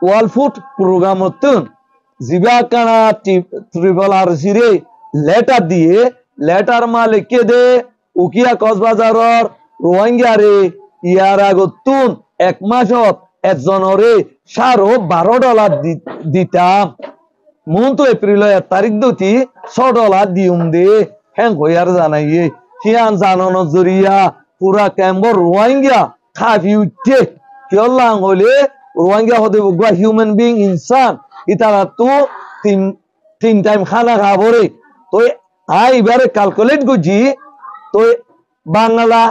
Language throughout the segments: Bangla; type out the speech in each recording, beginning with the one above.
ওয়ার্ল্ড ফুড প্রোগ্রাম জিবা কানা ট্রিপল আর সিরে লেটার দিয়ে লেটার মালিককে দে উকিয়া কক্সবাজারর রোহিঙ্গা রে ইয়ার আগতুন 1 মাসত একজনরে $12 দিতাম মন তো এপ্রিল 1 তারিখ দুটি $6 দিউম দে হ্যাং হইয়ার জানাইয়ে হিয়ান জানানো জরিয়া পুরা ক্যাম্বর রোহিঙ্গা খাবি উঠে কিয়ল্লাং হলে রোহিঙ্গা হতে বগবা হিউম্যান বিং ইনসান ইতারা তো তিন টাইম খানা খাবরে তো এবারে ক্যালকুলেট করছি তো বাংলা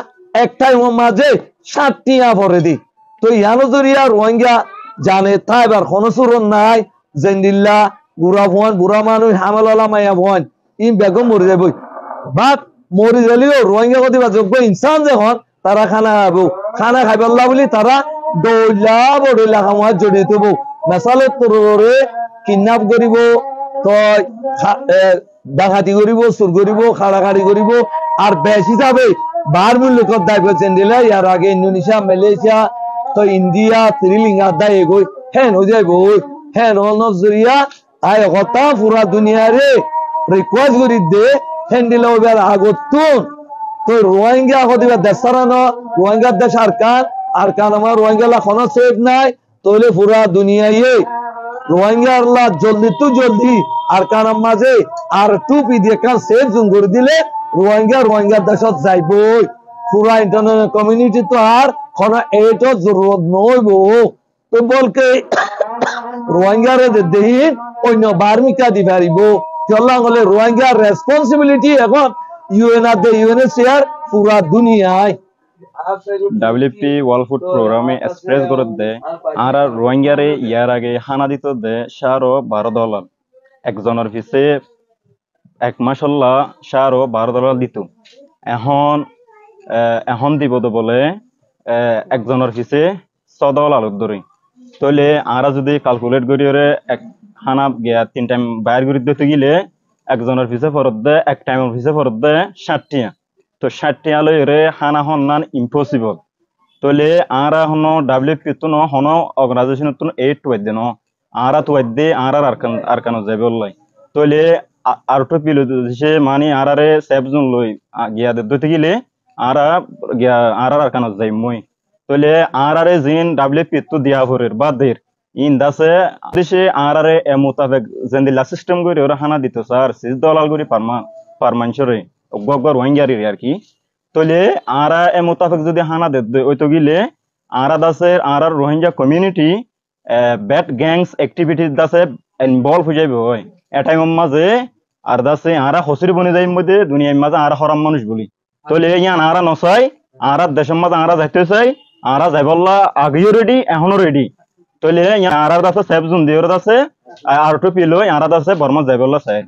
এক টাইমের মাঝে 7 টিয়া ভরে দি তো ইয়ানো জরিয়া রোহিঙ্গা জানে তাই এবার খনসুরন নাই জেন্দিল্লা বুড়া ভুয়ান বুড়া মানুষ হামেলা মাইয়া ভুয়ান ইন বেগম মরে যাবো বাট মরি গেলেও রোহিঙ্গা কতিবা যোগ্য ইনসান যখন তারা খানা খাবো খানা খাইবাল্লা বলি তারা বড়ইলা খামোয়া জড়িয়ে দেবো মেসালে তোরে কিডন্যাপ করিব তো ডাকাতি করিব চুর করিব খাড়াখাড়ি করিব আর বেশ হিসাবে বার মূল্য দায় করছেন দিলে ইয়ার আগে ইন্দোনেশিয়া মালয়েশিয়া তো ইন্ডিয়া শ্রীলঙ্কা দায় এগোই হ্যাঁ হয়ে যাইব হ্যাঁ নজরিয়া আয় কথা পুরা দুনিয়ারে রিকোয়েস্ট করি দে হ্যাঁ দিলে ওইবার আগত তো রোহিঙ্গা হদিবা দেশারানো রোহিঙ্গার দেশ আর কান আমার রোহিঙ্গা কোনো সেফ নাই তাহলে পুরা দুনিয়ায় রোহিঙ্গার জলদি আর কান মাঝে আর টুপি দিয়ে কান সেফ জুন করে দিলে রোহিঙ্গার দেশত যাইব পুরা ইন্টারন্যাশনাল কমিউনিটি তো আর কোনো এইটা জরুরত নইব তো বলকে রোহিঙ্গারে দেহি অন্য বার্মিকা দি পারিব চল্লা হলে রোহিঙ্গার রেসপন্সিবিলিটি এখন ইউএনএচসিআর পুরা দুনিয়ায় ডাব্লিউপি ওয়ার্ল্ড ফুড প্রোগ্রামে এক্সপ্রেস করে দে আর রোহিঙ্গারে ইয়ার আগে হানা দিত দে $12 একজনের পিছে 1 মাসল্লা $12 দিত এখন দিব তো বলে একজনের পিছে $6 ধরে তাহলে আরা যদি ক্যালকুলেট করি এক খানা গিয়া 3 টাইম বাইর করে দিতে গেলে একজনের পিছে ফরত দে এক টাইমের পিছে ফরত দে 60 টিয়া তো 60 টিয়া লই রে খানা হন্নান ইম্পসিবল তাহলে আরা হন ডাব্লিউপি তো হন অর্গানাইজেশন তো 8 ওয়াই দেন আরা তো ওয়াই দে আরকান যাবে বললাই তাহলে আর তো পিলো সে মানে আরারে সেফ জোন লই গিয়া দিতে গেলে আরকান যাই মই তাহলে আরারে জিন ডাব্লিউপি তো দিয়া ভরের বাদের ইন দাসে দেশে আরারে এ মোতাবেক জেন্দিলা সিস্টেম করে ওরা হানা দিত স্যার $6 করে পার মানুষরে গগর রোহিঙ্গারি আর কি তাহলে আরা এ মোতাবেক যদি হানা দে ওই তো গিলে আরা দাসে আরার Rohingya community bad gangs activities দাসে ইনভলভ হয়ে যাবে হয় এ টাইমের মাঝে আর দাসে আরা হসির বনে যাই মধ্যে দুনিয়ার মাঝে আরা হরাম মানুষ বলি তাহলে ইয়ান আরা নসাই আরা দেশের মাঝে আরা যাইতে চাই আরা যাইবল্লা আগেও রেডি এখনো রেডি তাহলে আরার দাসে সেফ জোন দিয়ে আছে আর তো পিলো আরা দাসে বর্মা যাইবল্লা চাই